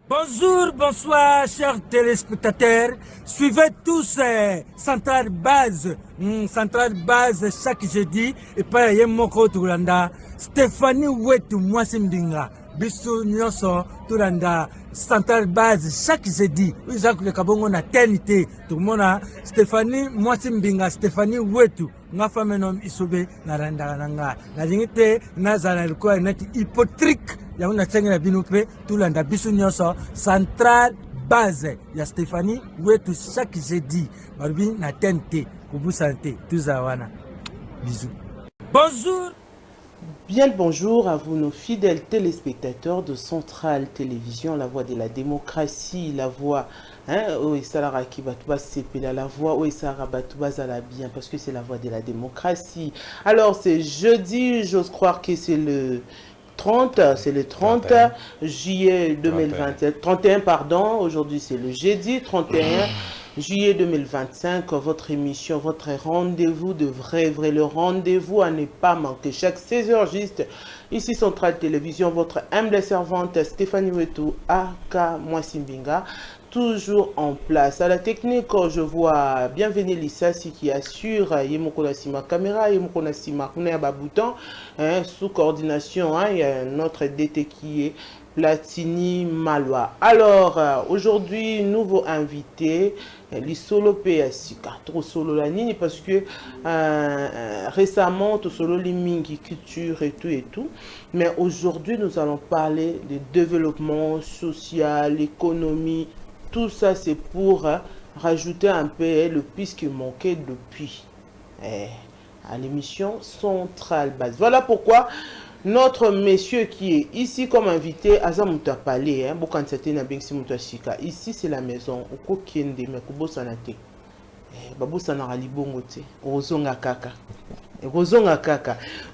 Bonjour, bonsoir, chers téléspectateurs. Suivez tous Centrale Base. Centrale Base chaque jeudi. Et pas Yemoko Turanda. Stéphanie Wetu Mwasimbinga. Bissou Nyonso Turanda. Centrale Base chaque jeudi. Vous avez le Kabongo na TNT. Tout le monde a Stéphanie Mwasimbinga. Stéphanie Wetu. Nga famenom isobe na randa nanga. Na dingite nazala likuwa neti hypotrique. Ya una tsenga binupe tulanda bisu nyonso Centrale Base ya Stéphanie Wetu chaque jeudi barubi na TNT kubu santé tuzawana. Bisous. Bonjour. Bien le bonjour à vous nos fidèles téléspectateurs de Centrale Télévision, la voix de la démocratie, la voix la voix bien parce que c'est la voix de la démocratie. Alors c'est jeudi, j'ose croire que c'est le 30 juillet 2021, 31 pardon, aujourd'hui c'est le jeudi 31 juillet 2025, votre émission, votre rendez-vous de vrai, le rendez-vous à ne pas manquer chaque 16h juste, ici Centrale Télévision, votre humble servante Stéphanie Wetu, aka Mwasimbinga, toujours en place. À la technique, je vois bienvenue Lissassi qui assure Yemokonasima caméra, Yemokonasima Babouton, sous coordination, il y a notre DT qui est Platini Malois. Alors, aujourd'hui, nouveau invité, Lissolo P.A.Sika, trop solo la nini, parce que récemment, tout solo limingi, culture et tout. Mais aujourd'hui, nous allons parler de développement social, économie. Tout ça, c'est pour rajouter un peu le plus qui manquait depuis à l'émission Centrale Base. Voilà pourquoi notre monsieur qui est ici comme invité, Azamuta Palé, ici c'est la maison,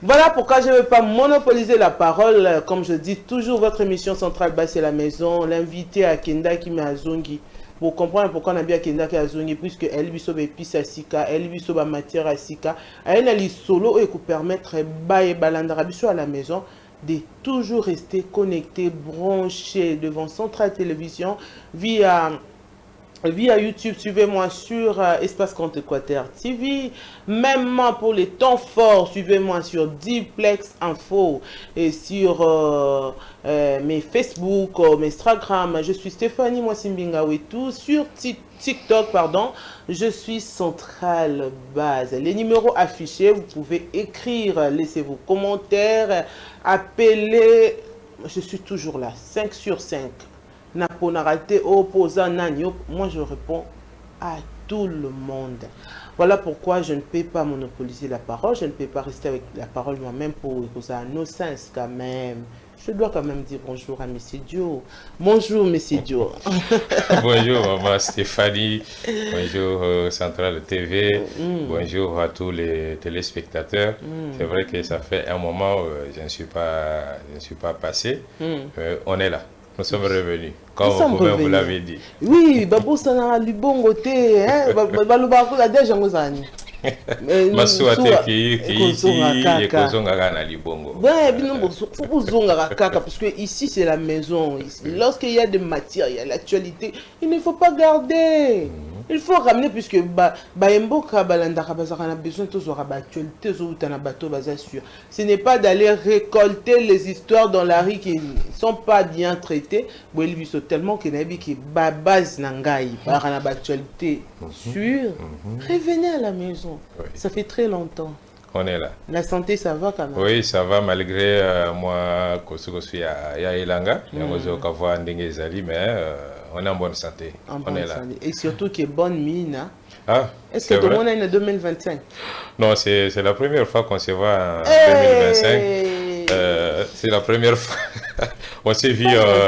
voilà pourquoi je ne vais pas monopoliser la parole. Comme je dis toujours, votre émission Centrale Base c'est la maison. L'invité à Kenda qui m'a zongi. Pour comprendre pourquoi on a bien Kenda qui a zongi, puisque elle lui sauve épices à Sika, elle lui sauve matière à Sika. Elle a les solo et pour permettre Baye Balandarabiso à la maison de toujours rester connecté, branché devant Centrale Télévision via YouTube, suivez-moi sur Espace Compte Équateur TV. Même pour les temps forts, suivez-moi sur Diplex Info et sur mes Facebook, mes Instagram. Je suis Stéphanie Mwasimbinga Wetu. Sur TikTok, pardon, je suis Centrale Base. Les numéros affichés, vous pouvez écrire, laissez vos commentaires, appelez. Je suis toujours là, 5 sur 5. Moi je réponds à tout le monde. Voilà pourquoi je ne peux pas monopoliser la parole, je ne peux pas rester avec la parole moi-même pour ça nos sens quand même. Je dois quand même dire bonjour à M. Dio. Bonjour M. Dio. Bonjour maman Stéphanie, bonjour Centrale TV, bonjour à tous les téléspectateurs. C'est vrai que ça fait un moment je ne suis pas passé, on est là. Nous sommes revenus, comme vous l'avez dit. Oui, Babou Sana Libongo te, hein, Balubako la déjà ngozani. Masuate qui Kozonga na Libongo. Ouais, bien faut Kozonga kaka parce que ici c'est la maison. Lorsqu'il y a des matières, il y a l'actualité, il ne faut pas garder. Il faut ramener puisque Baemboka Balandaka Bazara a besoin de l'actualité, ce n'est pas d'aller récolter les histoires dans la rue qui ne sont pas bien traitées. Ils sont tellement que base nangai par l'actualité sûre. Revenez à la maison. Ça fait très longtemps. On est là. La santé, ça va quand même? Oui, ça va malgré moi, je suis à Yailanga, mais on est en bonne santé. On est là. Et surtout qu'il y a bonne mine. Hein? Ah, est-ce que tout le monde est en 2025? Non, c'est la première fois qu'on se voit en 2025. C'est la première fois. On s'est vu,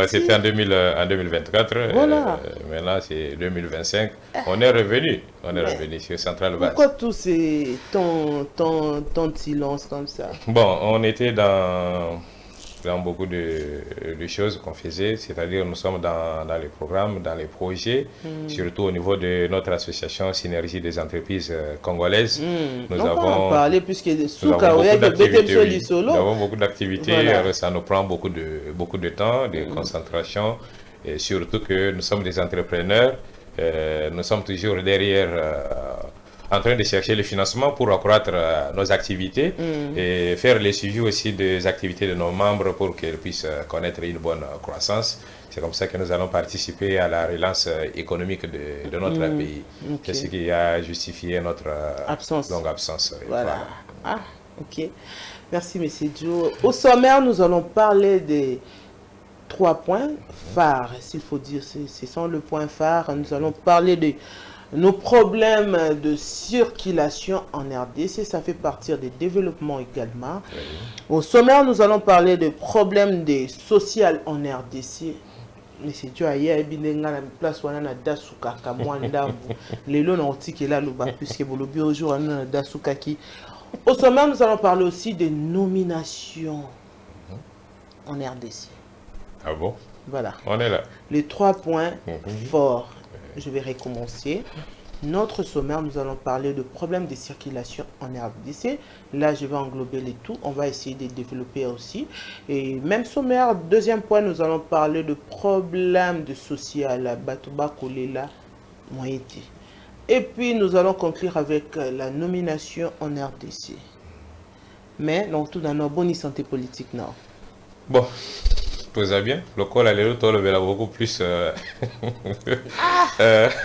c'était en 2024. Voilà. Maintenant, c'est 2025. On est revenu. On est revenu sur Centrale Base. Pourquoi tout ces temps de silence comme ça? Bon, on était dans dans beaucoup de choses qu'on faisait, c'est-à-dire nous sommes dans les programmes, dans les projets, surtout au niveau de notre association Synergie des entreprises congolaises. Nous avons parlé puisque nous avons beaucoup d'activités, voilà. Ça nous prend beaucoup de temps, de concentration, et surtout que nous sommes des entrepreneurs, nous sommes toujours derrière en train de chercher le financement pour accroître nos activités et faire le suivi aussi des activités de nos membres pour qu'ils puissent connaître une bonne croissance. C'est comme ça que nous allons participer à la relance économique de notre pays. C'est ce qui a justifié notre longue absence. Voilà. Ah, ok. Merci, M. Joe. Au sommaire, nous allons parler des 3 points phares, s'il faut dire. Ce sont le point phare. Nous allons parler de nos problèmes de circulation en RDC, ça fait partie des développements également. Oui. Au sommaire, nous allons parler de problèmes social en RDC. Monsieur Dieu, aïe, binenga na place wana na dasuka kamwanda. Lelo na otiki la luba puisque bolobi aujourd'hui na dasuka ki. Au sommaire, nous allons parler aussi des nominations en RDC. Ah bon? Voilà. On est là. Les 3 points forts. Je vais recommencer. Notre sommaire, nous allons parler de problèmes de circulation en RDC. Là, je vais englober les tout. On va essayer de développer aussi. Et même sommaire, deuxième point, nous allons parler de problèmes de social. Batuba Kolela Moïti. Et puis, nous allons conclure avec la nomination en RDC. Mais, donc, tout dans nos bonnes santé politique, non. Bon. Ça bien, le col à l'élo, beaucoup plus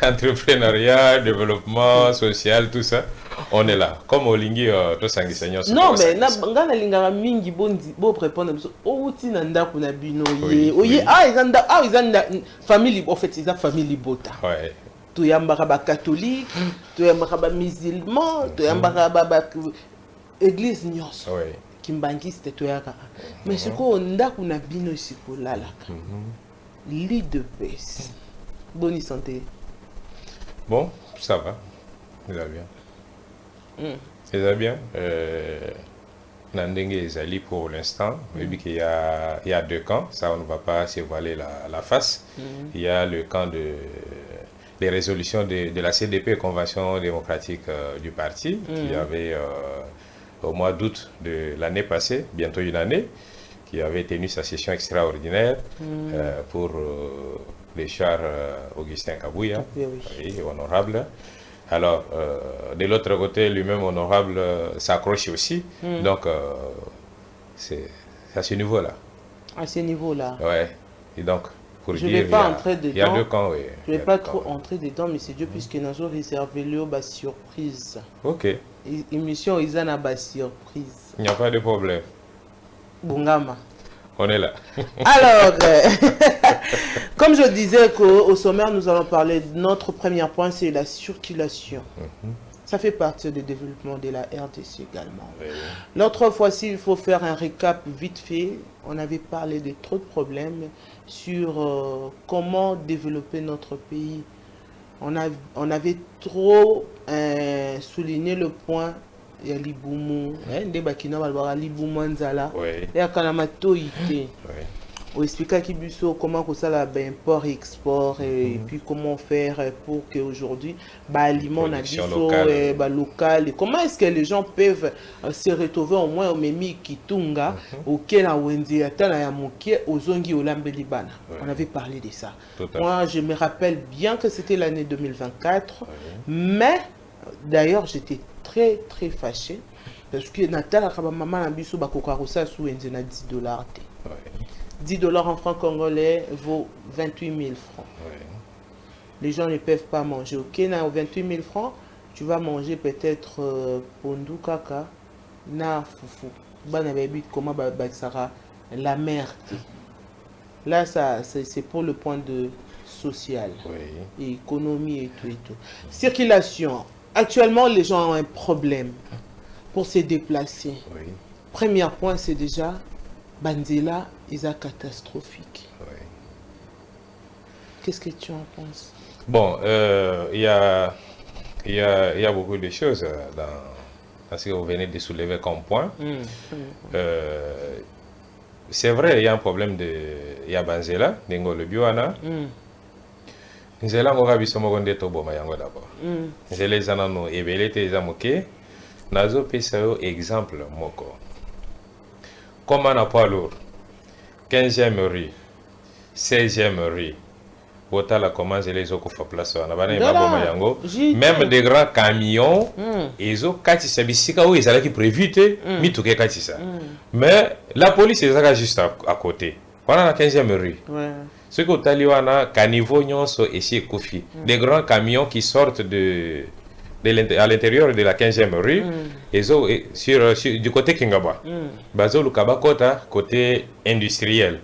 entrepreneuriat, développement social, tout ça. On est là. Comme au Lingui, tout ça, non, mais na lingara mingi bon répondre. Oh, tinanda kuna bino ye. Oye, izanda famille, en fait, ils famille bota. Ouais. Tu yambara ba catholique, tu yambara ba musulman, tu yambara ba église nyos. Ouais. Kimbangiste toyaka. Mais ce qu'on ndaku na bino ici pour lalaka. Lit de paix. Bonne santé. Bon, ça va. Ça va bien. Ça va bien. Nandenge Ezali pour l'instant. Mais qu'il y a 2 camps. Ça, on ne va pas se voiler la face. Il y a le camp des résolutions de la CDP, Convention démocratique du parti, qui avait au mois d'août de l'année passée, bientôt une année, qui avait tenu sa session extraordinaire pour les chars Augustin Kabouya, oui, honorable. Alors, de l'autre côté, lui-même honorable s'accroche aussi. Donc, c'est à ce niveau-là. À ce niveau-là. Ouais. Et donc, pour je dire, vais pas entrer dedans. Il y a 2 camps, oui. Je ne vais pas trop entrer dedans, mais c'est Dieu, puisque nous avons réservé le surprise. Ok. Émission, ils ont une surprise. Il n'y a pas de problème. Bungama. On est là. Alors, comme je disais qu'au sommaire, nous allons parler de notre premier point, c'est la circulation. Ça fait partie du développement de la RDC également. Oui. L'autre fois, s'il faut faire un récap vite fait, on avait parlé de trop de problèmes sur comment développer notre pays. On avait trop souligné le point il y a Liboumou, des bakina balbara Liboumou Nzala, il y a Kanamato Ité. On explique comment ça la import et export et puis comment faire pour qu'aujourd'hui l'aliment local. Comment est-ce que les gens peuvent se retrouver au moins au Memi Kitunga, auquel à Wendy Atala Yamuki, aux Zongi au Lambelibana. On avait parlé de ça. Moi, je me rappelle bien que c'était l'année 2024, mais d'ailleurs, j'étais très fâché parce que Natala Maman Nabiso Bakokarosa sous $10. 10 $ en francs congolais vaut 28 000 francs. Ouais. Les gens ne peuvent pas manger. Ok, na 28 000 francs, tu vas manger peut-être pondu kaka na fufu. Bana baby comment sera la merde. Là, ça c'est pour le point de social, et économie et tout. Circulation. Actuellement, les gens ont un problème pour se déplacer. Premier point, c'est déjà Banzela est catastrophique. Qu'est-ce que tu en penses? Bon, il y a beaucoup de choses dans ce que vous venez de soulever comme point. c'est vrai, il y a un problème de Yabanzela, Nengo le Biwana. Nzela ngoka biso moko nde toboma yango d'abord. Nzela ezana no ebele te eza moke. Nazo pesa yo exemple moko. Comme na poids lourd, 15e rue, 16e rue. Botala comment les autres fa place wana bana baboma yango. Même des grands camions, ezo katisa bisika où ezala ki prévu te, mituke katisa. Mais la police est juste à côté. Voilà la 15e rue. Ouais. Ce que Taliwana, caniveau nyonso ici Kofi. Des grands camions qui sortent à l'intérieur de la 15e rue. Et du côté Kingaba. Bazo Lukaba Kota, côté industriel.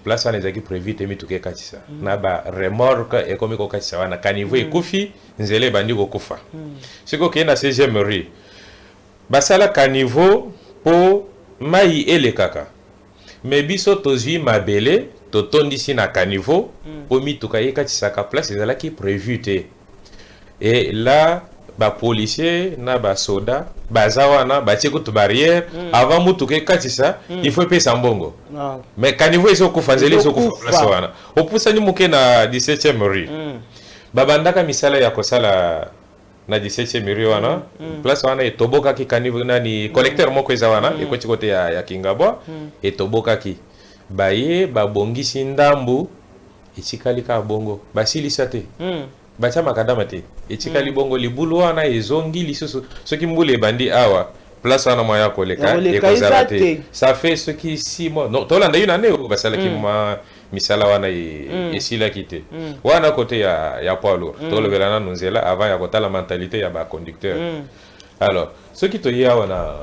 Place wana ezaki prévu te mituke katisa. Na ba remorque et comme ko katisa wana caniveau et Kofi, nzele bandi ko kufa. Ce que na 16e rue. Basala caniveau pour mai ele kaka. Mais biso tozui mabele totondisi na caniveau pour mituka yekatisaka place ezalaki prévu te. Et là ba policier na ba soda baza wana batie kutu barrière avant mutuka yekatisa il faut payer sambongo. Mais caniveau eso kufanzeli eso kufa place wana. Opusa ni muke na 17e rue. Babandaka misala ya kosala na 17e rue wana place wana etoboka ki caniveau nani collecteur moko eza wana ekoti kote ya Kingabwa etoboka ki baye babongisi ndambu etikali ka bongo basilisa te bacha makadama te etikali bongo libulu wana ezongi lisusu soki mbule bandi awa place wana moya koleka ekozala te ça fait ce qui 6 mois non tolanda une année basala ki misala wana esila kite wana côté ya poids lourd tolobela na nzela avant ya kota la mentalité ya ba conducteur alors ce qui to ya wana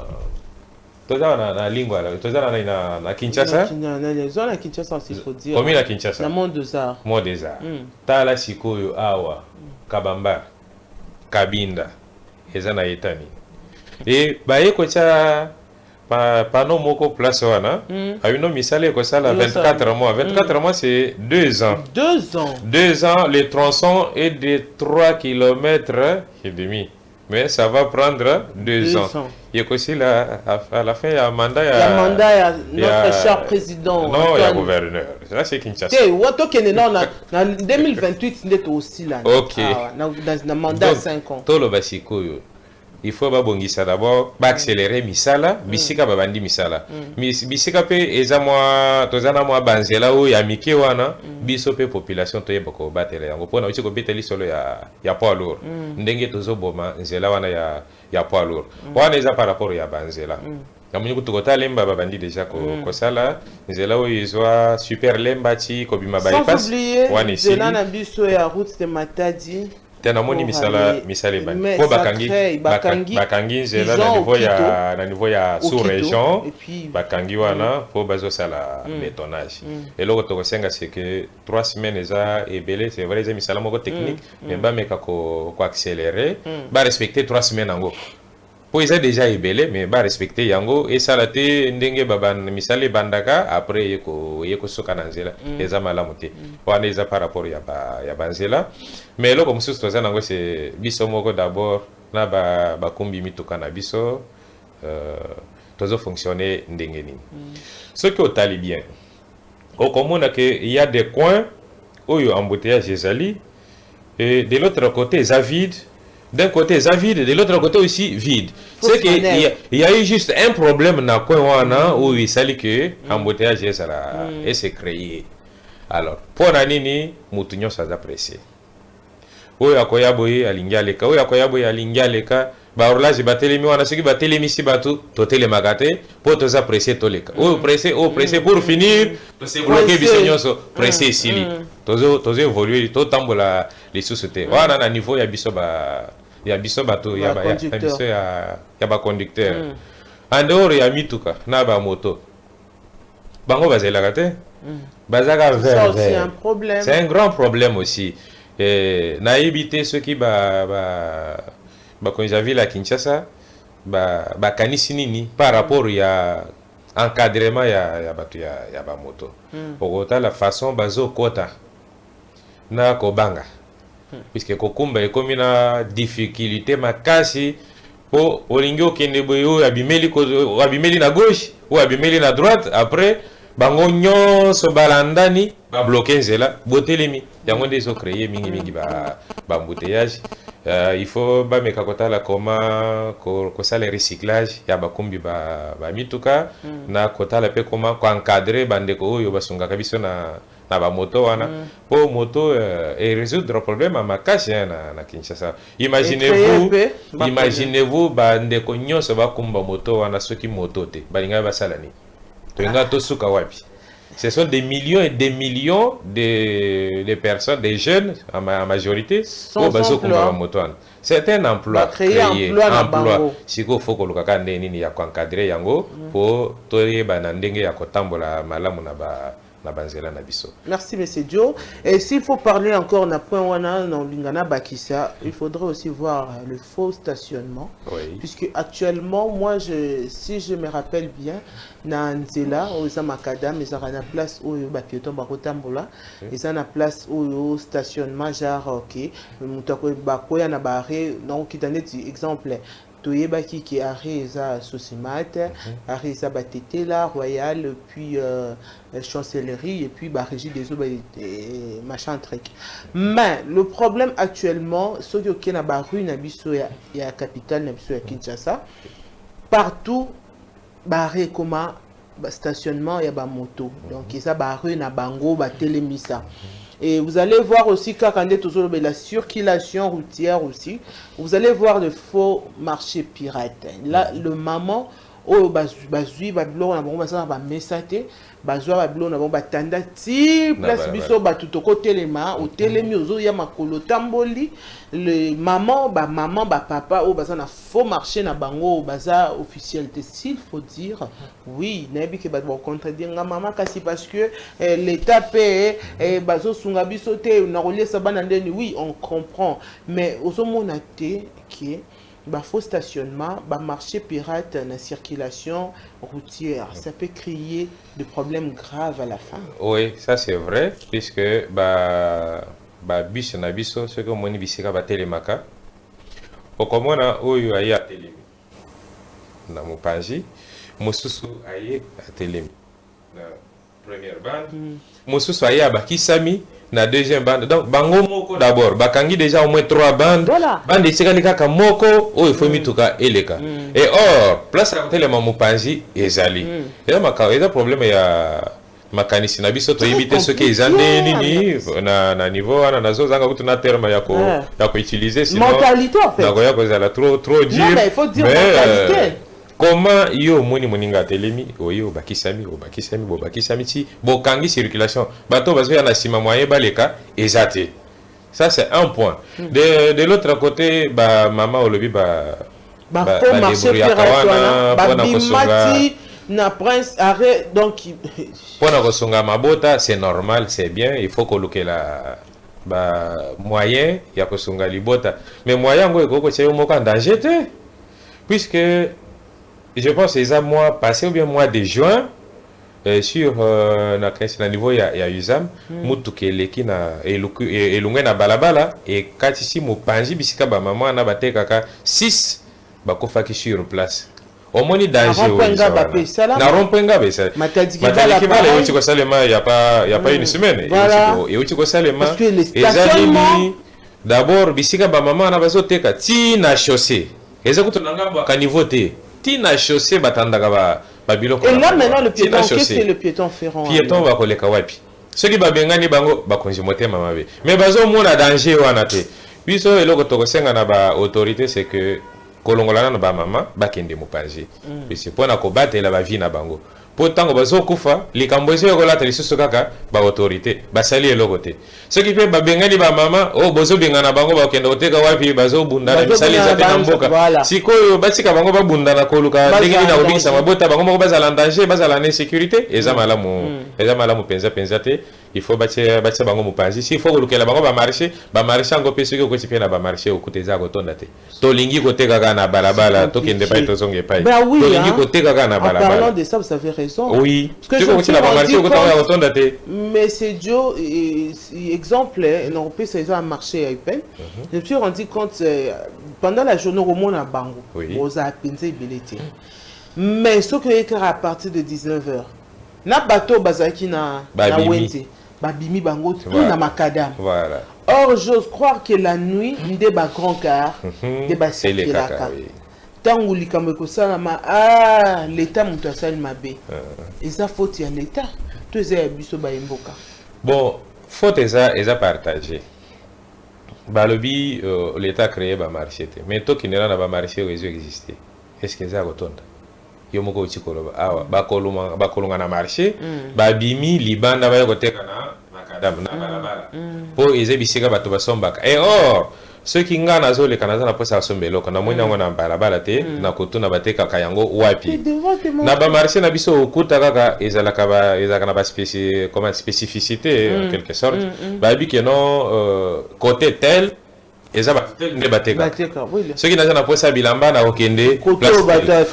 tozana na lingua la tozana na Kinshasa na zona Kinshasa aussi faut dire commune à Kinshasa na monde des arts tala sikoyo awa Kabamba Kabinda ezana etani et baye ko cha pano moko place wana ayuno misale ko sala 24 mois 24 mois c'est 2 ans 2 ans le tronçon est de 3 km et demi. Mais ça va prendre 2 ans. Il y a aussi à la fin, il y a un mandat. Il y a un mandat, notre cher président. Non, il y a gouverneur. Là, c'est Kinshasa. En 2028, c'est aussi là. Ok. Dans un mandat 5 ans. Tout le basikoyo. Il faut babongisa d'abord, accélérer misala, bisika babandi misala. Bisika pe eza moi, tozana moi banzela ou ya mike wana, biso pe population toye bako batele yango pona uchi ko beteli solo ya poids lourd. Ndenge tozo boma nzela wana ya poids lourd. Wana eza par rapport ya banzela. Kamunyi kutokota lemba babandi déjà ko sala, nzela o izwa super lemba ti ko bima bypass. Sans oublier, nzela na biso ya route de Matadi. Tena moni misala bani po bakangi nzela na niveau ya sous région bakangi wana po bazo sala bétonnage et loko to senga c'est que 3 semaines eza ebele c'est vrai c'est misala moko technique mais ba meka ko accélérer ba respecter 3 semaines ango po eza déjà ebele mais ba respecter yango et sala te ndenge baban misale bandaka après yeko soka na nzela eza malamu te wana eza par rapport ya banzela mais loko mususu toza nango c'est biso moko d'abord na ba kumbi mituka na biso tozo fonctionner ndenge nini ce que otali bien au komona que il y a des coins où il y a embouteillage ezali et de l'autre côté ça vide. D'un côté, ça vide, de l'autre côté aussi vide. C'est qu'il y a eu juste un problème dans le coin où il s'agit que l'embouteillage s'est créé. Alors, pour Nanini, Moutounion s'est apprécié. Oui, à Koyaboy, à Lingaleka, oui, à Koyaboy, à Lingaleka, Baourla, j'ai battu les miens, on a ceux qui battent les missi batou, toté les magatés, pour tous apprécier tous les cas. Oh, pressé, pour finir, c'est bloqué, bisognoso, pressé ici. Tous évoluer, tout tambola, les sociétés. Voilà, à niveau, il y a bisoba. Il y a biso bateau, il y a ba conducteur. En dehors, il y a mituka, na ba moto. Bango bazela te. Bazaga vert. C'est un problème. C'est un grand problème aussi. Na éviter ceux qui quand j'avais la Kinshasa, ba kanisi nini par rapport ya encadrement ya bateau ya ba moto. Pour la façon bazo kota na kobanga. Puisque kokumba ekomi na difficulté makasi po olingi okende boye abimeli na gauche ou abimeli na droite après bango nyonso balandani ba bloquer nzela botelemi yango ndezo créer mingi ba embouteillage. Il faut ba meka kotala comment ko sala recyclage ya bakumbi ba mituka na kotala pe comment ko encadrer bandeko oyo basunga kabiso na ba moto wana pour moto et résoudre le problème à makasi na Kinshasa. Imaginez-vous bandeko nyonso bakumba moto wana soki moto te balinga basalani toinga to suka wapi. Ce sont des millions et des millions de personnes, des jeunes en majorité, c'est un emploi créé. Emploi. Si il faut que le cadre ni ya encadrer yango pour toye banandenge ya kotambola malamu na ba. Merci, M. Joe. Et s'il faut parler encore d'un point dans Lingana Bakissa, il faudrait aussi voir le faux stationnement. Oui. Puisque actuellement, moi, si je me rappelle bien, dans Nzela, aux Makadam, ils ont une place où les piétons bakotambola, ils ont une place où le stationnement, genre, ok, il y a un barré, donc, exemple. Toyebaki qui arrive à Sosimat, arrive à Batetela, Royal, puis Chancellerie, et puis Régie des eaux, machin truc. Mais le problème actuellement, ceux qui ont la rue, il y a la capitale, il y a Kinshasa, partout, barré comme stationnement, il y a des motos. Donc, il y a la rue, il y a bango, télémissa. Et vous allez voir aussi quand on est toujours la circulation routière aussi, vous allez voir de faux marchés pirates. Là, le maman, oh, bazui, bablo, on a bon, ba mesate, bazua, bablo, on a bon, batanda, ti, place biso, tout côté les mains, au télémi, ozo, ya makolo tamboli, le maman, papa, oh, baza, na faux marché, na bango, baza, officialité. S'il faut dire, oui, n'abi que ba contredire, maman, kasi parce que l'État paie, bazo, sungabiso, te, na relié sa banandeni, oui, on comprend, mais ozo, monate, qui est, faux stationnement, marché pirate, la circulation routière, ça peut créer des problèmes graves à la fin. Oui, ça c'est vrai, puisque bus na biso, ce que moni bisika ba telemaka. Okomona oyo aye a telemi. Na mopanji, mosusu aye a telemi. Na première bande, mosusu aye a bakisami. Na deuxième bande, donc bango moko d'abord bakangi déjà au moins 3 bandes. Voilà. Bande isikali kaka moko oyo faut mituka eleka. Et or place à côté les mamupanzi ezali. Et là eza problème ya makanisi na biso to éviter ce qui ezande nini na niveau ana nazo zanga kutu na terme ya ko utiliser sinon mentalité en fait. Na ko ezala trop dire. Non mais il faut dire mentalité. Comment yo moni moninga telemi oyo bakisami ti bokangi circulation bato bazo ya na sima moyen baleka ezate. Ça c'est un point. De l'autre côté maman olobi faux marché pirate na prince arrêt donc pour na kosonga mabota c'est normal, c'est bien, il faut coloquer la moyen ya kosonga libota mais moyen ngo ekoko tsayo moko en danger te puisque je pense que c'est mois passé ou bien mois de juin sur na niveau ya USAM mutuke leki na elungwe na balabala et katisi mopanzi bisika ba maman na batekaka 6 bakofaki sur place. Au moins danger na rompenga besa matadiki bala yochi ko salema ya pas une semaine yochi ko salema ezali d'abord bisika ba maman na bazoteka ti na chaussée eza kutunanga ba niveau te na chaussée batandaka ba biloko. Et là maintenant le piéton, qu'est-ce que le piéton ferrant? Piéton va koleka wapi? Ceux qui babengani bango ba konji motema mabe. Mais bazo mona danger wana te. Biso eloko tokosenga na ba autorité c'est que kolongolana na ba mama ba kende mopanzi. C'est pour na ko batela ba vie na bango. Pour tango bazo kufa likambo ese ko lata lisusu kaka ba autorité ba sali eloko te. Ce qui fait babengani ba mama o bozo bengana bango ba kende oteka wapi bazo bundana misali za tena mboka. Sikoyo batika bango ba bundana koluka ndenge na obikisa mabota bango moko bazala danger bazala na sécurité eza malamu penza te. Il faut bâtir bango mopanzi. S'il faut kolukela bango ba marché ngo pesi ko tipe na ba marché okuteza ko tonda te. To lingi ko teka kana balabala to kende pa to zonge pa. To lingi ko teka kana balabala. En parlant de ça, vous avez raison. Oui. Parce que je la marché ko to tonda te. Mais c'est Joe exemple non peut c'est un marché à Upen. Je me suis rendu compte pendant la journée au monde à Bango. Aux a pensé belete. Mais ce que à partir de 19h na bato bazaki na wenze babimi bango tout na makadam. Voilà. Or j'ose croire que la nuit nde ba grand car de ba circulaka tangu likambo kosala ma l'état mutu asali mabe eza faute ya l'état to eza ya biso ba emboka. Bon, faute eza partagé. Balobi l'état créé ba marché mais to kinela na ba marché ozo exister. Est-ce que ça rotonda? Yo moko uchikolo awa bakolunga na marché babimi libanda ba yokoteka na makadam na balabala po eze bisika bato basombaka et or ceux qui ngana azole kana na posa sombelo kana mona ngona balabala te na kotuna bateka kayango wapi na ba marché na biso okuta kaka ezalaka na ba spécificité en quelque sorte ba bi que non côté tel eza batel ne bateka ceux qui na posa bilamba na okende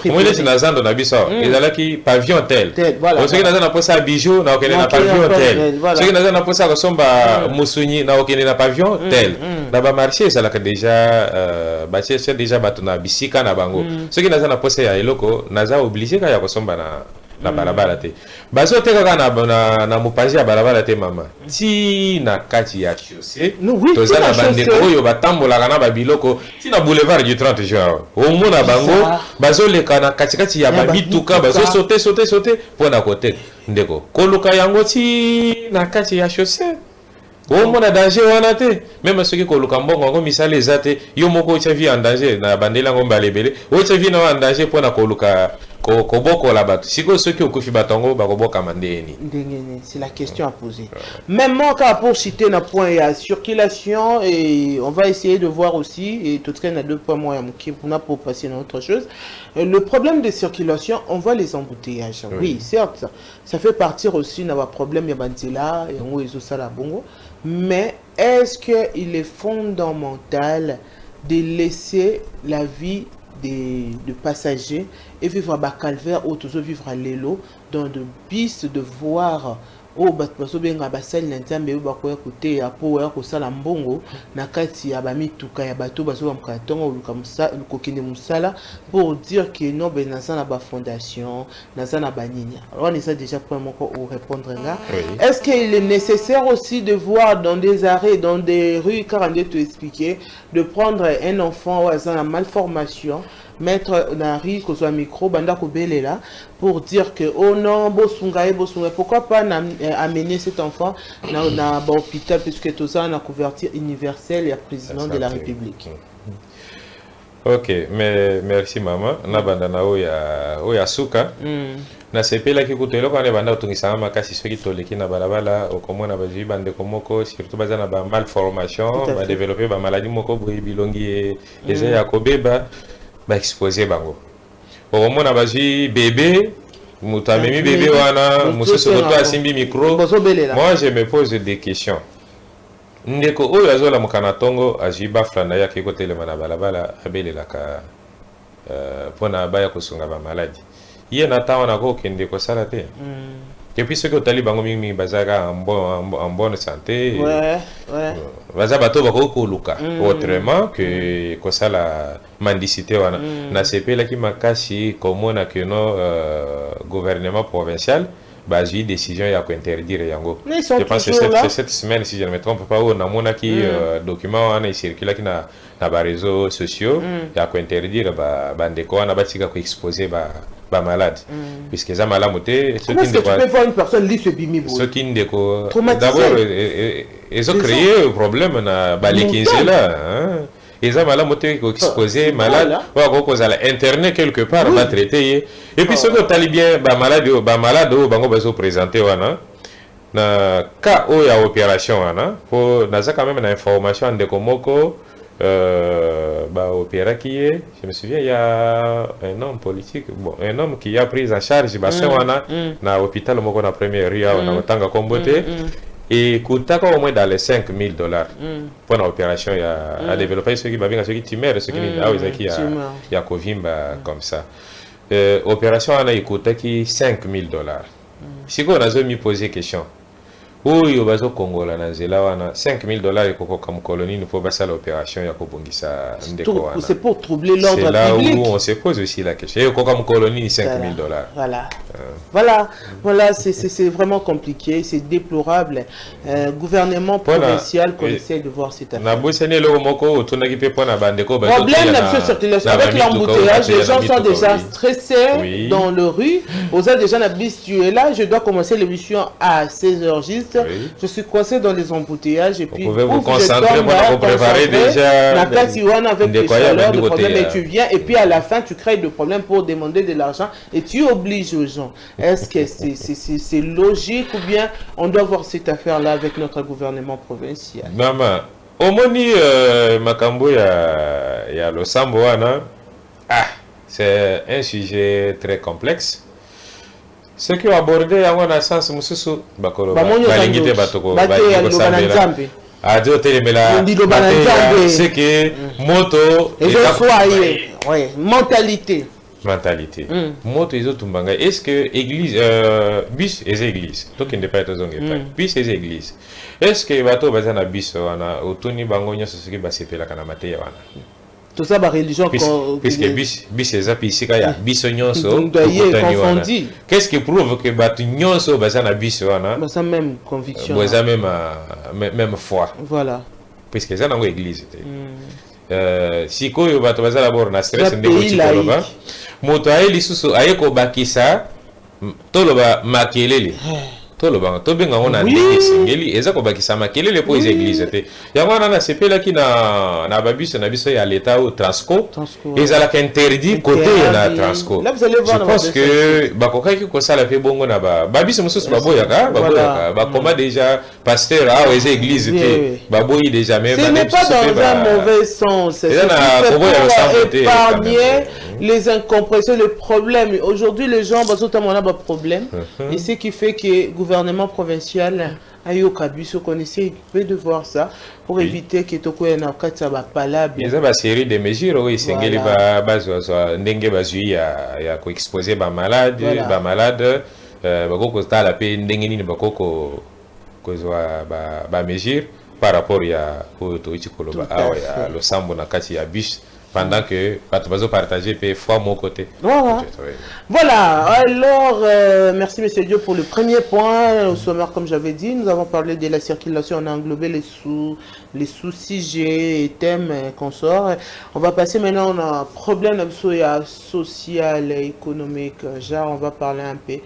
moi les nazando na biso ezalaki pavillon tel ceux qui na posa bijou na okende na pavillon tel ceux qui na posa kosomba musunyi na okende na pavillon tel na ba marché ezalaka déjà bacheche déjà bato na bisika na bango ceux qui na posa ya eloko naza obligé ka ya kosomba na balabala te bazo teka kana na mupanzi ya balabala te mama ti na kati ya chaussée toza na bande oyo batambolaka na babiloko ti na boulevard du 30 juin omona bango bazo leka na kati ya babituka bazo sauter pona kote ndeko koluka yango ti na kati ya chaussée omona danger wana te même soki koluka mbongo ngo misala eza te yo moko otya vie en danger na bandela ngo mbalebele otya vie na en danger pona koluka kobokola bato siko soki okufi batongo bakoboka mandeni ndengene. C'est la question à poser. Même cas pour citer un point et à circulation et on va essayer de voir aussi et tout train à 2 points moins pour passer à autre chose. Le problème de circulation, on voit les embouteillages. Oui, certes, ça fait partir aussi d'un problème yabantila et on est au bongo. Mais est-ce qu'il est fondamental de laisser la vie de passagers et vivre à Calvaire ou toujours vivre à Lelo dans de bis de voir au bato benga basali na nzambe yo bakoya kote ya po ya kosala mbongo na kati ya bamituka ya bato bazo bamkatongo luka musala kokine musala pour dire que non ben na ba fondation na ba nyinya. Alors on essaie déjà pour moko ou répondre là. Est-ce qu'il est nécessaire aussi de voir dans des arrêts dans des rues 42 te expliquer de prendre un enfant ou à malformation mettre dans rue que soit micro banda ko belela pour dire que oh non bosunga pourquoi pas amener cet enfant dans l'hôpital puisque tout ça na couverture universelle et président de la République. Ok, mais merci maman na banda na oya suka na sepela ki kutelo kana banda utungisanga makasi soki toleki na balabala okomona bazwi bande komoko surtout bazana ba malformation ba développer ba maladie moko boyi bilongi eza ya kobeba ba exposer bango okomona bazwi bébé mutamemi bébé wana musoso koto asimbi micro. Moi je me pose des questions ndeko oyo azola mukana tongo azwi baflana yake kotelema na balabala abelelaka pona baya kosunga ba maladie ye na tawa na ko kende ko sala te depuis ce que tali bango mingi bazaka en bonne santé baza bato bako koluka autrement que ko sala mendicité wana na sepela ki makasi komona que no gouvernement provincial bazui décision ya ko interdire yango. Je pense que c'est cette semaine si je ne me trompe pas on a mona ki document wana circule ki na ba réseaux sociaux ya ko interdire ba ndeko wana batika ko exposer ba malade puisque ça malamu te ceux qui ne peut voir une personne lire ce bimibo ceux qui ndeko d'abord ils ont créé un problème na balikinze là ils ont malamu te ko exposer malade ou ko za internet quelque part va traiter et puis ceux qui ont bien ba malade bango bazo présenter wana na cas o ya opération wana pour na za quand même na information ndeko moko opéra qui est, je me souviens, il y a un homme politique, bon, un homme qui a pris en charge na hôpital moko na première rue na otanga kombote et coûta au moins dans les $5,000 pour l'opération à développer ce qui va bien ce qui tumeur ce qui y a kovimba comme ça opération ana coûta qui $5,000 si on a mis poser question oyo bazo kongola na nzela wana $5,000 ekoko comme colonie nous faut passer l'opération ya kobongisa ndeko wana. C'est pour troubler l'ordre public. C'est là où on se pose aussi la question. Et comme colonie $5,000. Voilà, c'est vraiment compliqué, c'est déplorable. Gouvernement provincial qu'on essaie de voir cette affaire. Problème de circulation avec l'embouteillage, les gens sont déjà stressés dans le rue. Aux heures déjà tu es là, je dois commencer l'émission à 16h juste. Je suis coincé dans les embouteillages et puis vous pouvez vous concentrer pour préparer déjà la Katiwana avec des chaleurs, de problèmes et tu viens et puis à la fin tu crées des problèmes pour demander de l'argent et tu obliges aux gens. Est-ce que c'est logique ou bien on doit voir cette affaire-là avec notre gouvernement provincial? Maman, au moni makambo ya losambo wana, c'est un sujet très complexe. Ce qui a abordé à mon sens mususu bakolo balingite batoko bayiko sambela adio telemela c'est que moto et mentalité moto izo tumbanga est-ce que église bis et église donc il ne pas être zonge bis et église est-ce que bato bazana bis wana otuni bango nyoso soki basepela kana mateya wana tout ça ba religion puisque bis ezapi isika ya biso nyonso confondu. Qu'est-ce qui prouve que batu nyonso bazana biso wana ça même conviction ça même foi voilà puisque ça nango église si koyo batu bazala bor na stress ndeko chikoloba moto ayeli susu ayeko bakisa toloba makelele toloba to benga ona ndenge singeli eza ko bakisa makelele po les églises te yango wana na sepela ki na babiso na biso ya l'état au transco ezala ka interdit côté na transco. Je pense que bakokaki ko sala pe bongo na babiso mususu baboyaka ba koma déjà pasteur aux églises te baboyi déjà même ce n'est pas dans un mauvais sens, c'est pour épargner les incompréhensions, les problèmes. Aujourd'hui les gens on a des problèmes et ce qui fait que gouvernement provincial ayo kabiso connaissez de voir ça pour éviter que toko na katsa ba palable. Il y a une série de mesures oui sengeli ba ndenge bazui ya ko exposer ba malade bakoko tala pe ndenge nini bakoko kozwa ba mesure par rapport ya ko to chikoloba ya lo sambo na kati ya biche pendant que Patubazo partager pe fois mon côté. Voilà, alors merci Monsieur Dieu pour le premier point au sommaire comme j'avais dit. Nous avons parlé de la circulation, on a englobé les sous-sujets et thèmes qu'on sort. On va passer maintenant à un problème social, économique, genre on va parler un peu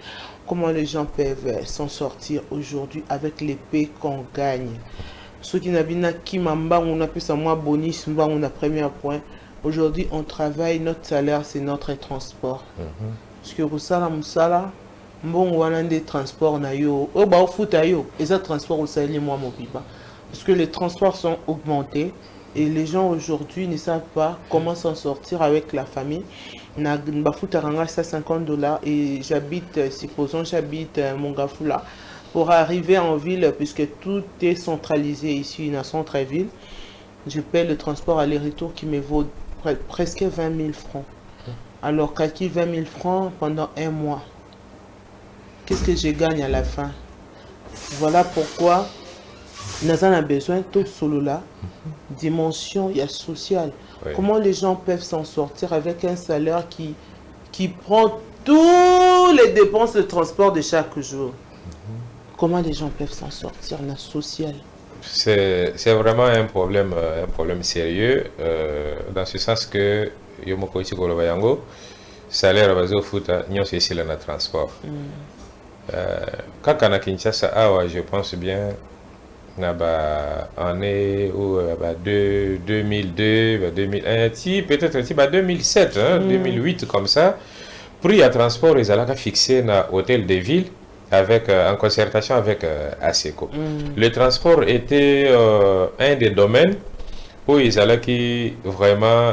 comment les gens peuvent s'en sortir aujourd'hui avec l'épée qu'on gagne. Ceux qui n'ont qui mamba on a pu ça moins bonus, on a premier point. Aujourd'hui, on travaille, notre salaire, c'est notre transport. Parce que Roussala Moussala, bon, on a des transports, oh, bah, au foot, et ça, transport, aussi, moi, mon pipa. Parce que les transports sont augmentés et les gens aujourd'hui ne savent pas comment s'en sortir avec la famille. Na foot à $50 et j'habite, supposons, j'habite Mongafula. Pour arriver en ville, puisque tout est centralisé ici, dans centre-ville, je paie le transport aller-retour qui me vaut presque 20 000 francs. Alors, calcule 20 000 francs pendant un mois. Qu'est-ce que je gagne à la fin? Voilà pourquoi nous avons besoin de tout solo là, dimension sociale. Oui. Comment les gens peuvent s'en sortir avec un salaire qui prend toutes les dépenses de transport de chaque jour? Comment les gens peuvent s'en sortir dans le social? C'est vraiment un problème sérieux, dans ce sens que Yomoko Chikolo Yango, salaire bazo futa, nyon c'est ici le transport. Quand on a Kinshasa, je pense bien, on est où 2002, 2001, peut-être 2007, 2008 comme ça, prix à transport, ils allaient fixer dans l'hôtel de ville. En concertation avec ASECO. Le transport était un des domaines où ils allaient vraiment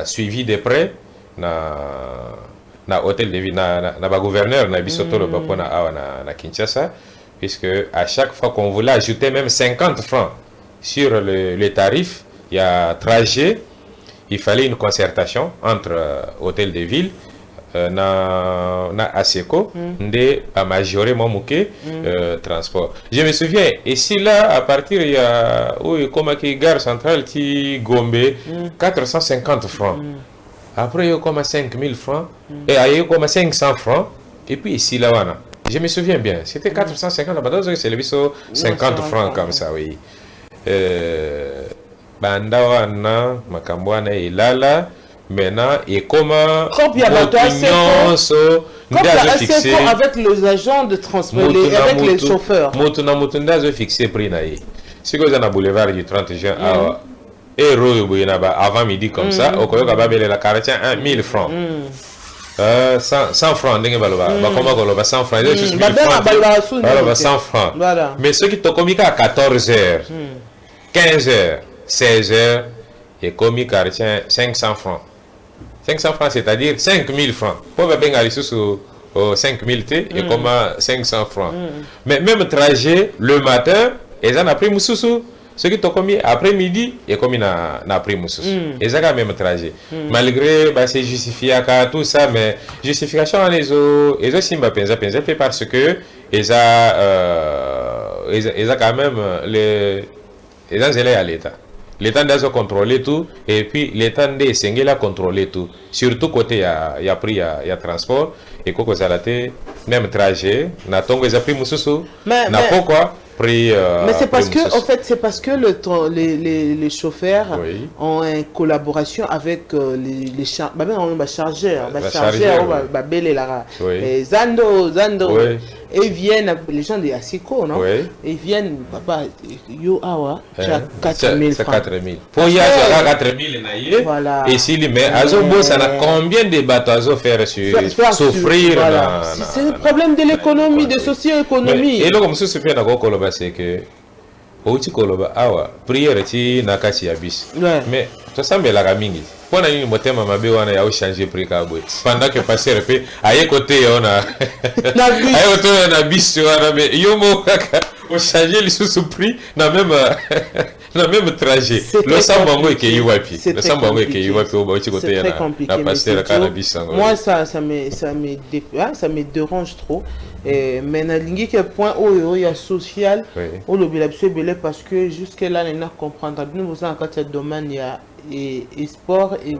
suivi de près na hôtel de ville, na gouverneur na bisoto le bapo na Kinshasa, puisque à chaque fois qu'on voulait ajouter même 50 francs sur le tarif, il y a trajet, il fallait une concertation entre hôtel de ville, na ASECO, nde a majoré mon mouké transport. Je me souviens, ici là, à partir il y a comme qui gare centrale qui Gombe, 450 francs. Après il y a comme 5000 francs et il y a comme 500 francs et puis ici là voilà. Je me souviens bien, c'était 450, c'est le 50 francs comme ça, oui. Bandawana, Makambwana et Lala, maintenant, et comment avec les agents de transport, avec les chauffeurs. Motuna fixé prix naïe. Si vous avez un boulevard du 30 juin, avant midi comme ça, au Koyoka Babel la quarantaine 1000 francs. 100 francs, comment 100 francs, 100 francs. Mais ceux qui t'ont commis à 14h, 15h, 16h, et commis quartier 500 francs. 500 francs, c'est-à-dire 5000 francs. Pour bien aller sur 5000 T et comme 500 francs. Mais même trajet le matin, ils en ont pris moussoussou. Ceux qui t'ont commis après-midi, et comme ils ont pris moussoussou. Ils ont quand même trajet. Malgré c'est justifié à tout ça, mais justification ils ont fait parce que ils ont quand même les élèves à l'État. L'État doit contrôler tout et puis l'État doit contrôler tout. Surtout côté il y a prix, il y a transport et quand vous avez même trajet, n'a tongo ils ont pris moussoussou, n'a pourquoi pris. Mais c'est parce que en fait c'est parce que les chauffeurs ont une collaboration avec les chargeurs, Zando. Et viennent, les gens de ASECO, non? Ils viennent, papa, yo awa, tu as 4000 francs. 4000. Pour y avoir 4000 naïe, et s'il met, azobo, ça n'a combien de bateaux faire souffrir? C'est le problème de l'économie, de socio-économie. Et là, comme ça, c'est que, au Tikoloba, awa, prière, tu n'as qu'à s'y abis. Mais, tout ça, mais la gamingi. Pendant une montée, ma bé, on a changé prix caboué. Pendant que passer repé, à y côté, on a. On a bis, mais yomo, on changé les sous-prix, dans même trajet. Le sambango est qui wapi. Le sambango est qui wapi au bâti côté, la passer la cannabis. Moi, ça me dérange trop. Mais na lingi quel point il y a social, on le belé parce que jusque là, on a comprendre. Nous vous en cas de domaine il y a et sport et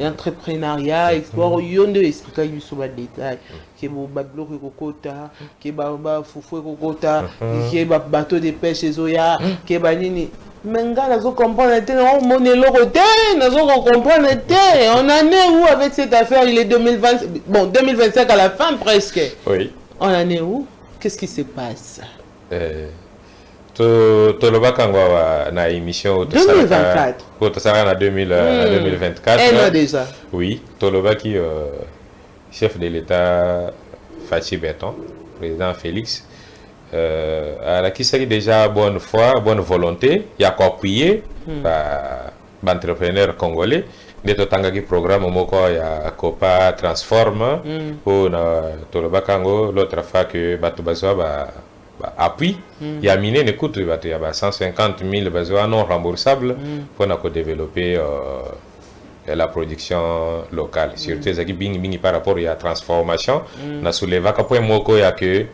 entrepreneuriat, sport, il y a expliquer sur les détails. Qui est bablo kokota, qui est baba foufou kokota, qui est bateau de pêche zoya, qui est banini. Mais gars, nous comprendre on monnaie l'oroté, nous comprendre on en est où avec cette affaire? Il est 2025 à la fin presque. Oui. On en est où? Qu'est-ce qui se passe? Toloba Kangwa na émission 2024. Pour ça en 2024. Un an déjà. Oui, Toloba qui chef de l'État Fachi Berton, président Félix. Alors qui serait déjà bonne foi, bonne volonté, il y a appuyé par l'entrepreneur congolais. De totanga qui programme au moko ya Copa Transforme pour Toloba Kango l'autre fois que Batubazoa appui, il y a miné une coûte, il y a 150 000 besoins non remboursables pour développer la production locale. Surtout les bing par rapport à la transformation, na souleva ka point moko ya que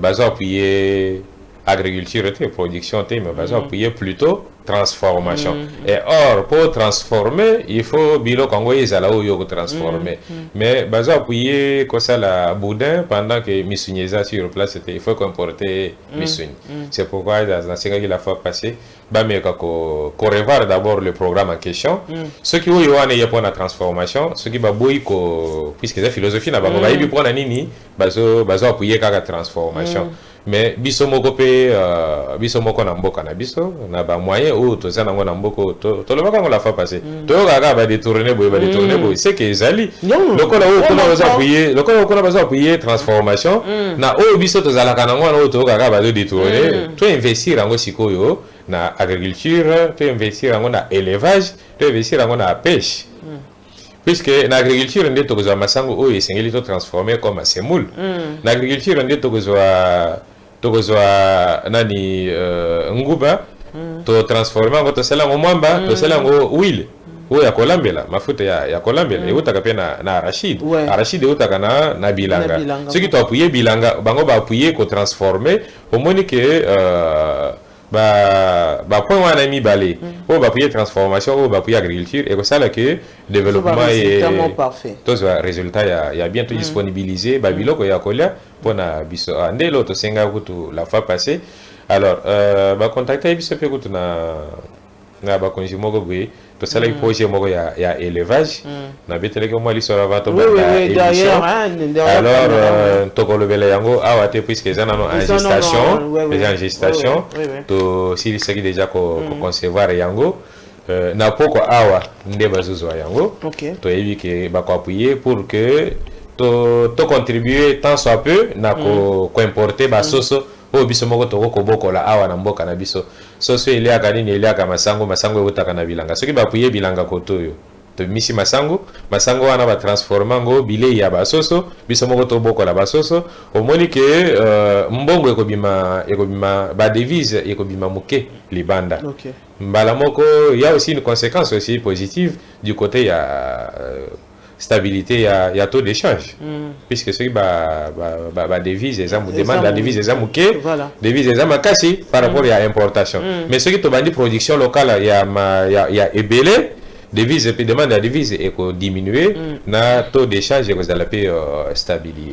besoin appuyer agriculture et production mais besoin appuyer plutôt transformation. Et or pour transformer, il faut bilo Congo izala oyo transformer. Mais besoin appuyer comme ça la boudin pendant que misunyeza sur place il faut comporter misuny. C'est pourquoi dans la fois passée mais qu'on revoir d'abord le programme en question. Ceux qui ont eu pour la transformation, ceux qui babouillent puisque la philosophie n'a pas eu pour la nini, bazo appuyer la transformation. Mais bisomoko pe bisomoko na mboka na biso na ba moyen ou to za na ngona mboko to le baka la fois passé to ga ba détourner boy c'est que ezali lokola o kola baza appuyer transformation na o biso to za la kana ngona o to ga ba détourner to investir ngo sikoyo na agriculture, to investir ngo na élevage, to investir ngo na pêche. Puisque l'agriculture on dit que les masango o esengeli to transformer comme semoule. L'agriculture on dit que nani nguba to transformer ngo to sala ngo mwamba to sala ngo huile. oyo ya kolambela mafuta ya kolambela eutaka pe na arachide arachide eutaka na bilanga soki toapuye bilanga bango baapuye kotransforme omoni ke point wana mibale oyo bapuye transformation oyo bapuye agriculture ekosala ke développement tozwa résultat ya bien todisponibiliser babiloko ya kolia mpona biso nde elo tosenga kutu la fois passé alors bacontacte biso mpe kutu na bakonzi moko boye tosalaki projet moko ya élevage nabetelaki mwa lisolo avant tobanda émission alors tokolobela yango awa te puisque eza nano en gestation tosilisaki déjà koconcevoir yango na poko awa nde bazozwa yango toyebi ke bakoapuye pour que tocontribue tant soit peu na koimporte basoso oyo biso moko tokokobokola awa na mboka na biso soso eliaka nini eliaka masango eutaka na bilanga soki bapuye bilanga koto oyo tomisi masango wana batransforme yango bilei ya basoso biso moko tobokola basoso omoni ke mbongo ekobima badevise ekobima moke libanda mbala moko ya aussi une conséquence aussi positive du côté ya stabilité ya taux d'échange puisque ceux qui devise demande la devise les amouké devise les amakasi par rapport à importation mais ceux qui te bandit production locale ya ebele devise puis demande la devise et diminuer na taux d'échange et que ça la peut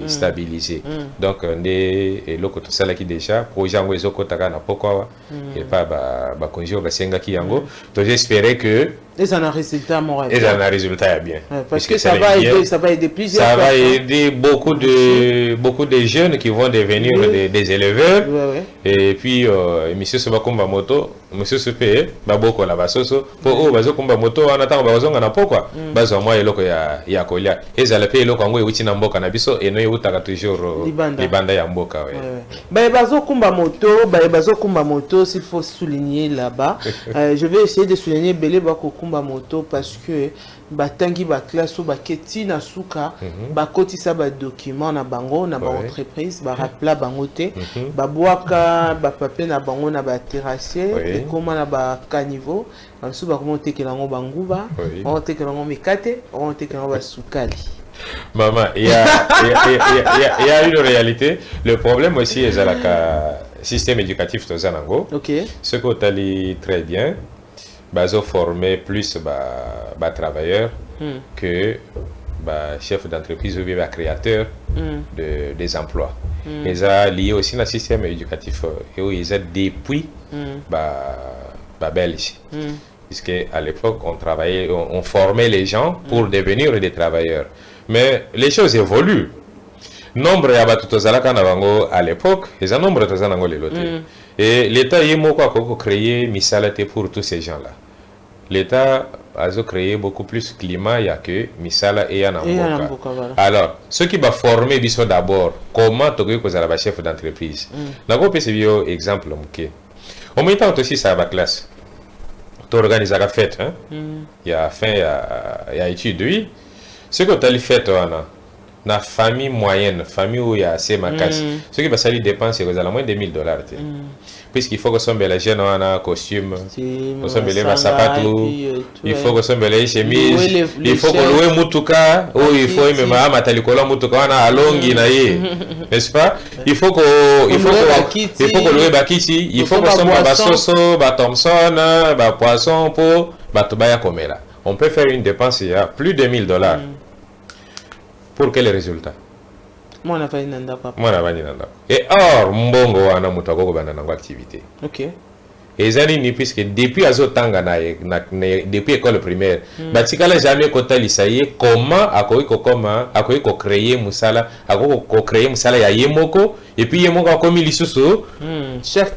stabiliser donc et loko to sala ki déjà projet ngo ezoko taka na pokwa et pas ba konjo ba senga ki yango to j'espérais que et ça a un résultat moral. Et ça a un résultat bien. Parce que ça va aider plusieurs. Ça va aider beaucoup de jeunes qui vont devenir des éleveurs. Et puis, monsieur Sobakumba Moto, monsieur Sope, Baboko la Basoso, pour eux, Bazokumba Moto, en attendant, Bazonga na pourquoi Bazo moi et loko ya kolia. Et ça le fait loko ngo uti na mboka na biso et no utaka toujours libanda ya mboka. Bazokumba Moto, s'il faut souligner là-bas. Je vais essayer de souligner Belé Bako moto parce que batangi ba classe ba keti na suka ba kotisa ba document na bango na ba entreprise ba rapla bango te ba boaka ba papier na bango na ba terrassier et comment na ba caniveau en sous ba comment teke lango banguba on teke lango mikate on teke lango ba sukali. Maman, il y a une réalité. Le problème aussi est à la système éducatif de Zanango. Ce que tu as dit très bien. Bazo former plus travailleurs que chef d'entreprise ou créateur des emplois. Ils ont lié aussi le système éducatif et où ils ont depuis Belge. Puisque à l'époque on formait les gens pour devenir des travailleurs. Mais les choses évoluent. Nombre à l'époque, ils ont nombre de et l'État a créé Misalate pour tous ces gens-là. L'État a créé beaucoup plus de climat que Misala et Anamboka. Alors, ceux qui vont former d'abord, comment tu as un chef d'entreprise. Nous avons un exemple. En même temps, aussi, ça va classe. Tu organises la fête. Il y a fin, il y a étude, oui. Ce que tu as fait, na famille moyenne, famille où il y a assez ma casse. Ce qui va salir dépenser c'est moins de $1000. Puisqu'il faut que son bel jeune en un costume, que son bel sapatou, il faut que son bel chemise, il faut que louer mutuka, ou il faut même matalikola mutuka na alongi na ye, n'est-ce pas? Il faut que louer bakiti, il faut que son ba soso, ba Thompson, ba poisson pour ba tobaya komela. On peut faire une dépense il y a plus de $1000. Pour quel résultat? Moi, on a pas une nanda, papa. Et or, mbongo wana mutako bana nango activité. Ok. Et zani ni puisque depuis azotanga depuis école primaire, batikala jamais kota lisaye comment akoiko créer musala, créer musala ya yemoko et puis yemoko akomi lisusu chef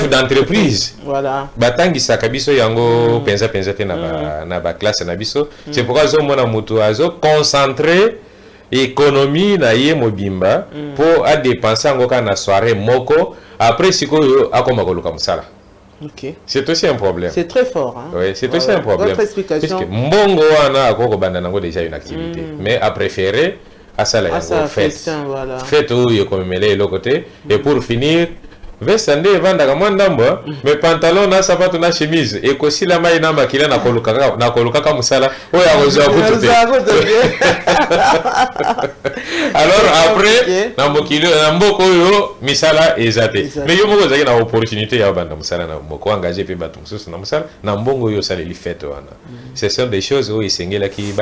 d'entreprise. Voilà. Batangi sakabiso yango penza te na ba classe na biso. C'est pourquoi zo mona mutu azo concentrer économie na ye mobimba pour a dépenser ngoka na soirée moko après sikoyo akoma koluka musala. Okay. C'est aussi un problème. C'est très fort. Hein? Oui, c'est aussi un problème. Votre explication. Parce que Mbongo wana akoko banda nango déjà une activité, mais a préféré à ça la fête. Voilà. Fête où il commémoré l'autre côté et pour finir veste nde evandaka mwa ndambo mais pantalon na sapato na chemise ekosila mai na makila na kolukaka musala oyo akozwa kutu te. Alors après na mokili na mboko oyo misala eza te mais yo moko ozalaki na opportunité ya banda musala na moko engagé pe bato mosusu na musala na mbongo oyo osaleli fete wana. Ce sont des choses oyo esengelaki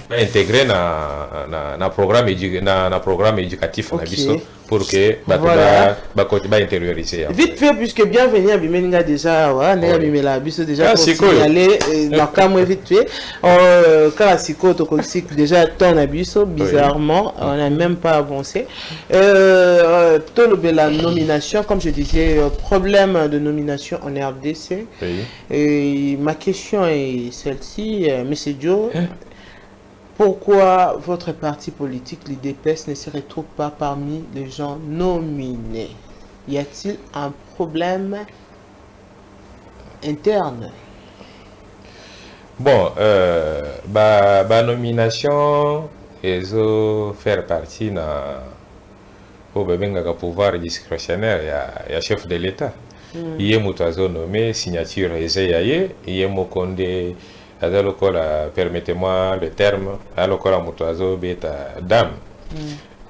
baintégrer na programme éducatif na biso pour que ba intérioriser. Vite fait, puisque bienvenue à Bimelinga déjà, déjà pour signaler, vite fait, quand la psycho toxique déjà ton abisso, bizarrement, on n'a même pas avancé. Tout la nomination, comme je disais, problème de nomination en RDC. Et ma question est celle-ci, Monsieur Joe. Pourquoi votre parti politique, l'IDPS, ne se retrouve pas parmi les gens nominés? Y a-t-il un problème interne? Bon, nomination, ils ont fait partie au pouvoir discrétionnaire, il y a chef de l'État. Il y a un nommé signature Ezeyaye, il y a permettez-moi le terme, alors beta dame.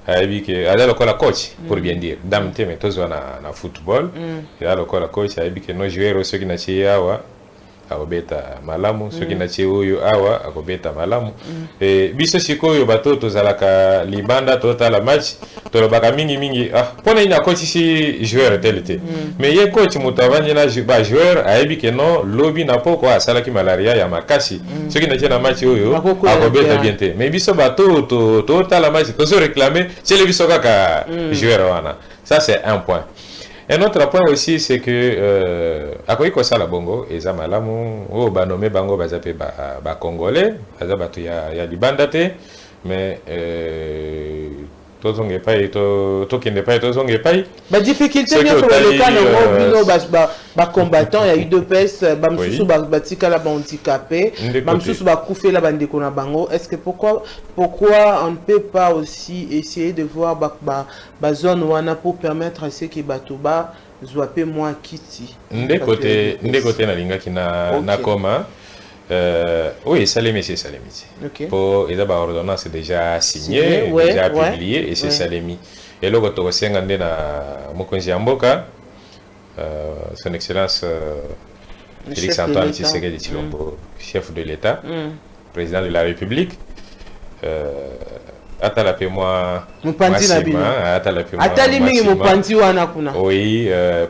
Alors la coach pour bien dire, dame te mais tous na football. Alors la coach que nos joueurs ceux qui na chiawa akobeta malamu ceux qui na oyo awa akobeta malamu. Et biso sikoyo bato tozalaka libanda total match tolobaka mingi pona ina coach si joueur tel était. Mais ye coach mutavanye na joueur ayebi que non lobby na poko asala ki malaria ya makasi ceux qui na na match oyo akobeta bien te. Mais biso bato total match tozo réclamer c'est le biso kaka joueur wana. Ça c'est un point. Un autre point aussi, c'est que akoyi kosala bongo eza malamu o ba nommé bango bazape ba congolais baza bato ya libanda te mais tozonge pai tokende pai tozonge pai ba difficulté bien sur le cas no ba combattant ya UDPS ba msusu ba tikala ba handicapé ba msusu ba kufela ba ndeko na bango. Est-ce que pourquoi on ne peut pas aussi essayer de voir ba zone wana pour permettre à ceux qui batoba zwape moins kiti côté na linga ki na koma. Oui, Salemi, c'est Salemi. Pour les ordonnances déjà signées, déjà publiées, et c'est Salemi. Et là, quand on regarde na Mokonzi Amboka, son Excellence Félix Antoine Tshisekedi Tshilombo, chef de l'État, président de la République. Atalape moi oui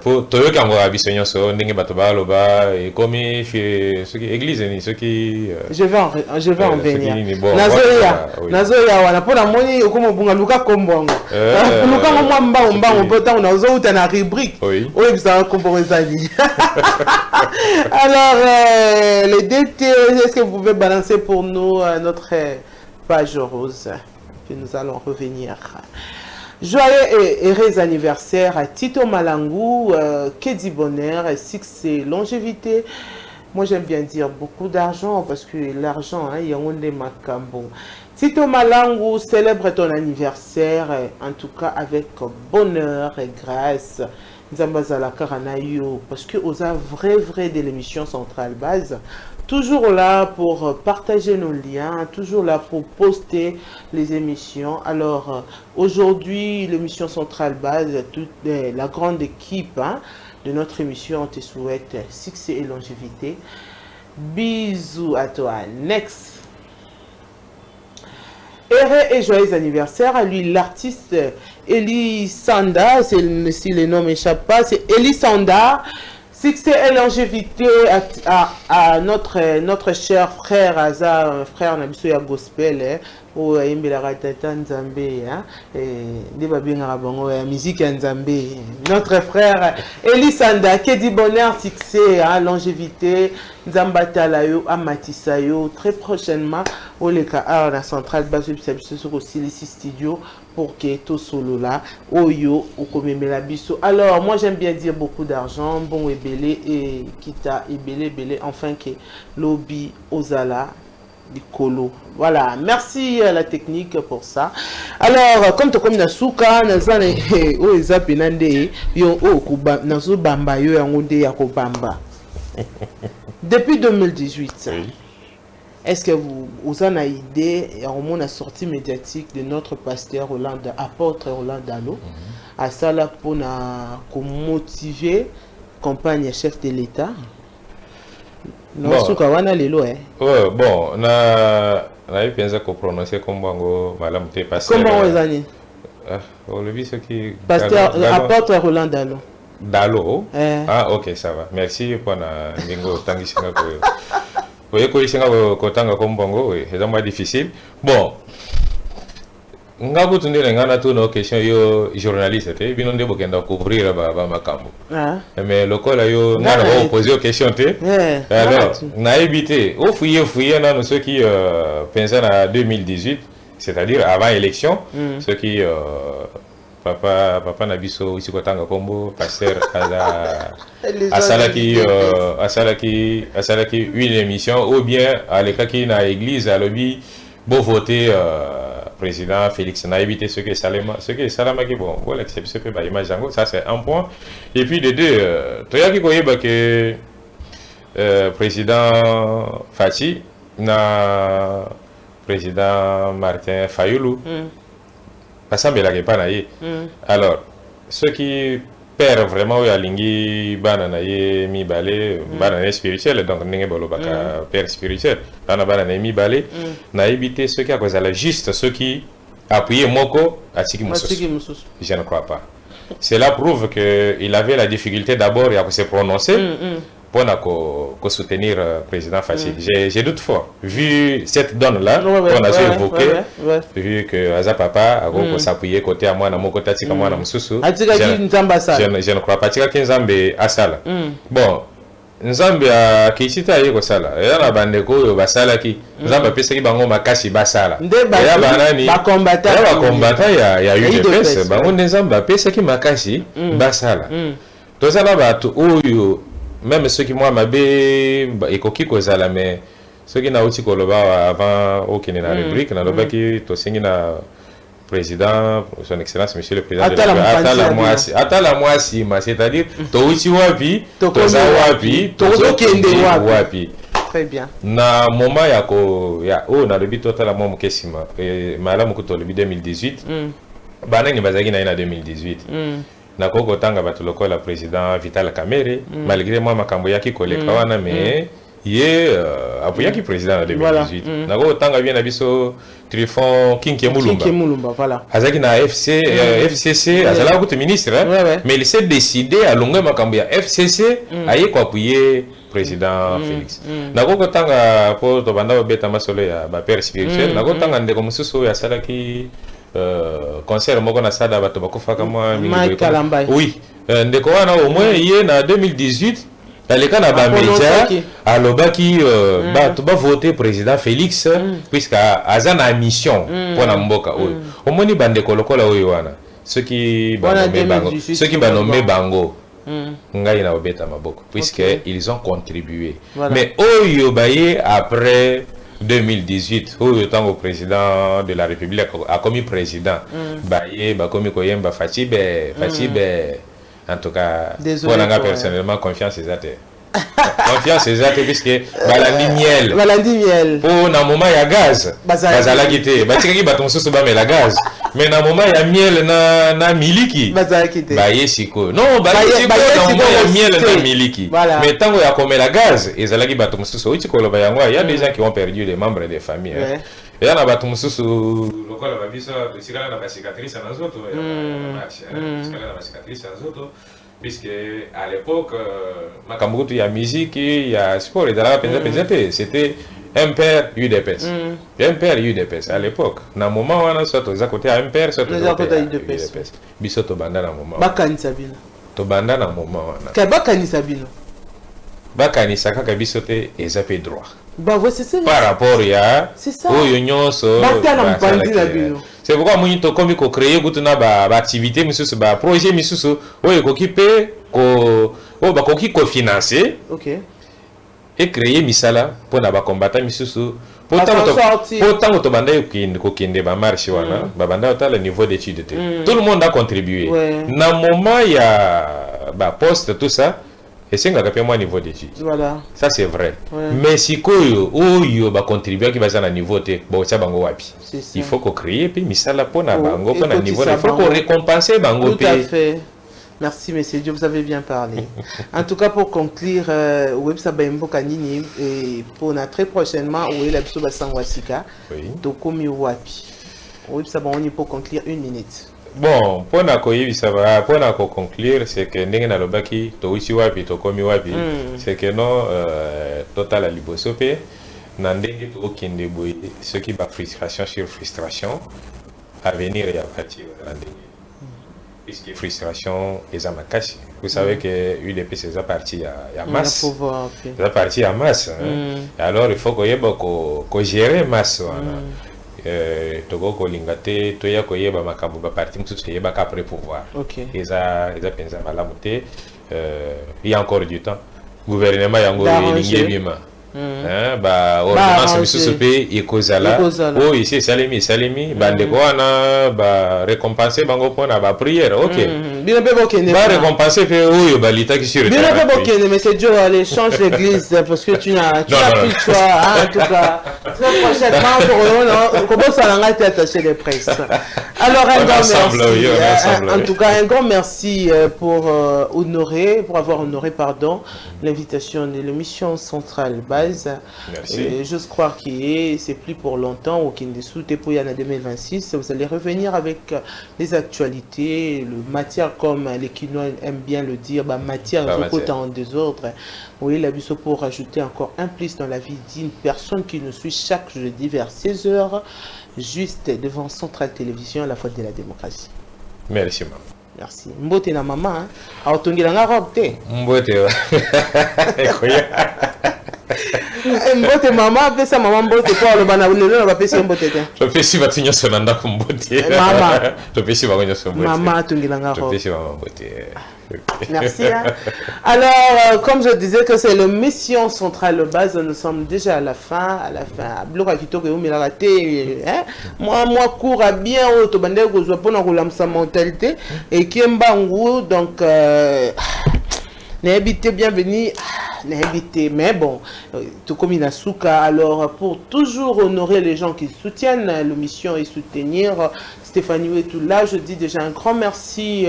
pour tout quand on a besoin so ndenge bato ba loba et comme ce qui église ni ce qui je vais en venir nazoya wana pona moni okomo bunga luka kombongo luka mwa mbango pota unazo uta na rubrique oui ça composali. Alors les DT, est-ce que vous pouvez balancer pour nous notre page rose? Puis nous allons revenir. Joyeux et heureux anniversaire à Tito Malangu, que du bonheur, succès, longévité. Moi j'aime bien dire beaucoup d'argent parce que l'argent, il y a un des macambo. Tito Malangu, célèbre ton anniversaire, en tout cas avec bonheur et grâce. Nzambazala Karanayo, parce que aux vrai de l'émission Centrale Base. Toujours là pour partager nos liens, toujours là pour poster les émissions. Alors aujourd'hui, l'émission Centrale Base, toute la grande équipe de notre émission te souhaite succès et longévité. Bisous à toi. Next. Heureux et joyeux anniversaire à lui, l'artiste Eli Sanda, si le nom m'échappe pas, c'est Eli Sanda. Succès et longévité à notre cher frère Aza, frère Nabiso ya gospel, au Imbela Tata Nzambe, musique Nzambe. Notre frère Eli Sanda, qui dit bonheur, succès, longévité, Nzambatalayo, Amatisayo, très prochainement, au Leka la centrale base sur aussi les 6 studios pour que tout solo là, Oyo, ou comme Melabiso. Alors, moi j'aime bien dire beaucoup d'argent, bon et belé, et kita et belé, enfin que lobby Ozala, Nicolo. Voilà, merci à la technique pour ça. Alors, comme tu comme na souka, na zane o ezapi nande yo o kuba na zo bamba yo yangonde ya ko bamba. Depuis 2018. Oui. Est-ce que vous en avez idée, il y a une sortie médiatique de notre pasteur Roland, apôtre Roland Dalo, à ça là pour motiver la campagne chef de l'État. Non, bon, bon, on a pensé qu'on prononçait comme Bango, madame t'es pasteur. Comment vous avez le vice qui. Pasteur, apôtre Roland Dalo. Dalo? Ah, ok, ça va. Merci pour la bingo tangishinga. Vous voyez que c'est difficile. Bon, on va vous donner une question journaliste. Bien on doit couvrir mais le col a posé aux questions. Alors, on a évité. Au fouiller, ceux qui pensaient à 2018, c'est-à-dire avant l'élection, ceux qui Papa Nabiso ici Kotanga Kombo, pasteur Asalaki une émission ou bien à l'école qui na église à lobby beau voter président Félix n'a évité ce que Salama qui bon voilà l'exception que bah image ça c'est un point et puis de deux toi qui connais bah que président Fati na président Martin Fayoulou alors, ceux qui perdent vraiment à l'ingui bananaye mi balé bananaye spirituel donc n'engé bolo baka père spirituel bananaye mi balé n'a évité ceux qui a causé la juste ceux qui appuyaient Moko à Tiki Moussous. Je ne crois pas. Cela prouve que il avait la difficulté d'abord à se prononcer pour soutenir le président Fatih. J'ai doute fort. Vu cette donne-là, qu'on a évoqué, vu que Aza Papa a s'appuyer côté à moi, dans mon côté, à moi, dans mon sous-sous, je ne crois pas. Tika Kinzambe Asala. Bon, Nzambe a Kishita Yeko Sala. Et là, Bandeko, Basala qui, Nzambe a pensé qu'il y a un Makashi Basala. Et là, il y a combattant, il y a eu des fesses. Nzambe a pensé qu'il y a un Makashi Basala. Tout ça là, même ceux qui moi m'abé et coquille kozala mais ceux qui n'a aussi koloba avant aucune na rubrique na loba qui to singi na président son excellence monsieur le président atala moi si c'est-à-dire to uchi wapi to za wapi to kende wapi très bien na moment ya ko ya na lobi total mo mukesima malamu ko to lobi 2018 bana ni bazaki na 2018 na koko tanga batu lokola président Vital Kamerhe malgré moi makambo yaki koleka wana mais ye apuyaki président en 2018 na koko tanga bien na biso Trifon Kinke Mulumba voilà azaki na FCC azala ko ministre mais il s'est décidé à longue makambo ya FCC aye ko appuyer président Félix na koko tanga po to banda beta masolo ya ba père spirituel na koko tanga ndeko mususu ya salaki concert moko na sada bato bakufaka moi oui ndeko wana au moins hier na 2018 aleka na ba média alobaki bato ba voter président Félix puisque aza na mission pour na mboka oyo omoni bandeko lokola oyo wana ceux qui ba nommé bango ngai na obeta maboko puisque ils ont contribué mais oyo baye après 2018 où le temps au président de la République a commis président baye ba commis koyemba Fatibe en tout cas pour nga personnellement confiance exacte confiance exacte puisque balandi miel pour na moment ya gaz bazala kité batikaki baton soso ba mais la gaz mais na moment ya miel na miliki baye siko non baye siko na moment ya miel na miliki mais tango ya comme la gaz ezalaki baton soso uti koloba yango il y a des gens qui ont perdu des membres des familles et là baton soso lokola ba biso sikala na ba cicatrice na zoto ya sikala na ba cicatrice na zoto puisque à l'époque makambo tu ya musique ya sport et dans c'était un père UDPS un père UDPS à l'époque na moment wana soit aux côté un père soit aux côté UDPS biso to banda na moment bakanisa bino to banda na moment wana ka bakanisa bino bakanisa kaka biso te ezape droit bah ouais c'est ça par rapport ya oyo nyonso c'est pourquoi moi to comme ko créer gutuna ba activité misusu ba projet misusu oyo ko kipe ko ba ko financer et créer misala pour na ba combattant misusu pour tant que banda ko kinde ba marche wana ba banda le niveau d'études tout le monde a contribué na moment il y a ba poste tout ça et c'est un moins niveau d'études. Voilà. Ça c'est vrai. Mais si koyo oyo ba contribuer qui va na niveau te bo cha bango wapi. Il faut qu'on crée puis misala pour na bango pour na niveau il faut qu'on récompenser bango tout à fait. Merci, monsieur Dieu, vous avez bien parlé. En tout cas, pour conclure, et pour très prochainement, pour conclure 1 minute. Bon, pour conclure, c'est que c'est que non, total libosope, ce qui va frustration sur frustration, à venir et à partir de puisque frustration est à ma cache. Vous savez que l'UDP c'est parti à masse. C'est parti à masse. Alors il faut qu'on gère masse. Togo ko lingate to ya ko yeba makambo ba parti msusu yeba ka après pouvoir. Eza penza malamu te. Il y a encore du temps. Gouvernement yango lingi bima. Ba ordonnance misusu pe ikozala o ici salimi bande ko wana ba récompenser bango pona ba prière bien pe bokende ba récompenser pe oyo ba lita ki sur bien pe bokende mais c'est Joe allez change l'église parce que tu n'as plus le choix en tout cas très prochainement comment ça l'a été attaché les presse. Alors un grand merci en tout cas un grand merci pour avoir honoré l'invitation de l'émission Centrale Base. Merci. J'ose croire que c'est plus pour longtemps au Kindesu Tepoyan en 2026. Vous allez revenir avec les actualités, le matière comme les Kinois aiment bien le dire, matière en désordre. Oui, la biseau pour rajouter encore un plus dans la vie d'une personne qui nous suit chaque jeudi vers 16h, juste devant Centrale Télévision, la faute de la démocratie. Merci, maman. Merci. Mbote na maman, hein. Aotongila robe te. Mbote. Mbote maman, après ça maman mbote pour le banabulelo na bapesi mbote te. Je fais si batinyo sonanda ko mbote. Maman. Je fais si bagonyo so mbote. Maman atongila robe. Je fais si maman mbote. Merci. Hein. Alors, comme je disais que c'est le mission centrale base, nous sommes déjà à la fin. Moi, cours à bien au Tobandé, pour mentalité et qui est donc, n'habitez bienvenue. Mais bon, tout comme Inasuka, alors pour toujours honorer les gens qui soutiennent l'émission et soutenir Stéphanie Wetoula, je dis déjà un grand merci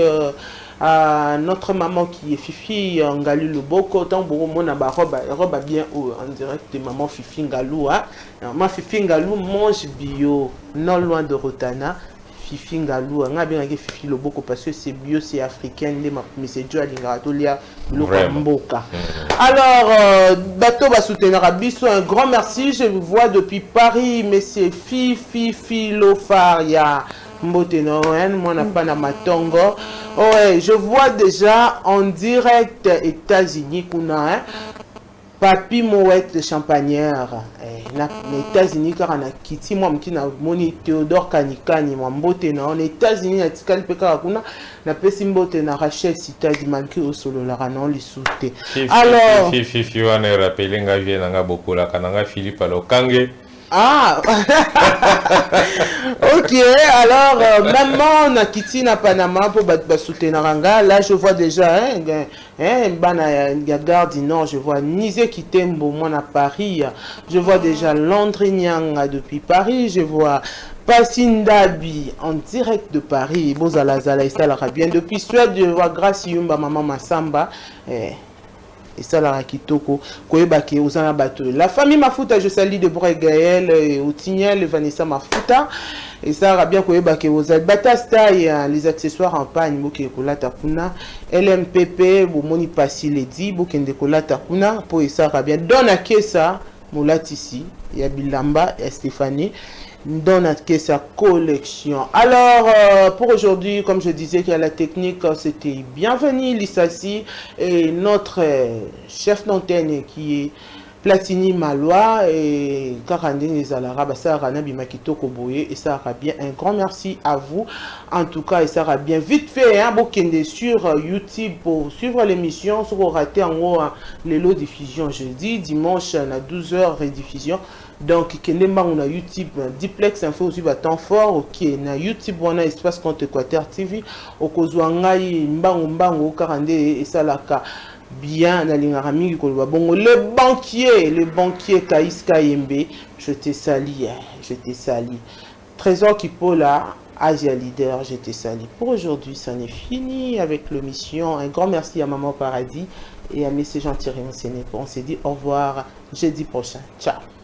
à notre maman qui est Fifi Ngalou Loboko, tant pour mon robe bien haut en direct de maman Fifi Ngalou. Maman Fifi Ngalou mange bio, non loin de Rotana. Fifi Ngalou, on a bien Fifi Loboko parce que c'est bio, c'est africain, mais c'est Dieu à l'Ingratolia, Mboka. Alors, bateau va soutenir Abisso, un grand merci. Je vous vois depuis Paris, mais c'est Fifi Lofaria. Mbotenoen, moi n'a pas na matongo. Ouais, je vois déjà en direct États-Unis kuna hein. Papi Mouette de Champagnère. Les États-Unis car on a quitté moi mkina moni Théodore Kanikani moi mbotena en États-Unis na tikali peka kuna na pesi mbotena Rachel Sitadi manki au solo la ranon li souté. Alors Fifi wana rappelé nga vie nga bokola kananga Philippe Alokange. Ah, ok, alors maman na kiti na Panama pour soutenir Ranga. Là, je vois déjà, Garde du Nord, je vois Nizé Kitembo, moi à Paris. Je vois déjà Landrignanga depuis Paris. Je vois Passindabi en direct de Paris. Bozalazala et ça l'aura bien. Depuis Suède, je vois Gracie Yumba, maman Massamba. Et ça la kitoko koyebake uzana bato la famille Mafuta je salue de Gaël et Outignel Vanessa Mafuta et ça aura bien koyebake uzal batasta et les accessoires en pagne boke kolata kuna LMPP bomoni pasi ledi bokende kolata kuna po et ça aura bien dona kesa molatisi ya bilamba et Stéphanie donne sa collection. Alors, pour aujourd'hui, comme je disais qu'il y a la technique, c'était bienvenue Lissassi et notre chef d'antenne qui est Platini Malois et Karandine Zalara, ça sera Bimakito Koboye et ça sera bien. Un grand merci à vous. En tout cas, et ça sera bien vite fait. Hein, Bokende sur YouTube pour suivre l'émission. Si vous ratez en haut les lots diffusion jeudi, dimanche à 12h rediffusion. Donc, Kendema on a YouTube, Diplex Info aussi va temps fort. Ok, na YouTube on a espace compte Équateur TV. Okozwangai Mbango Karande et Salaka. Bien, bon, le banquier Kaïs Kayembe, je te sali. Trésor Kipola, Asia Leader, je te sali. Pour aujourd'hui, ça n'est fini avec l'émission. Un grand merci à Maman Paradis et à M. Jean-Thierry Moussene. On s'est dit au revoir jeudi prochain. Ciao.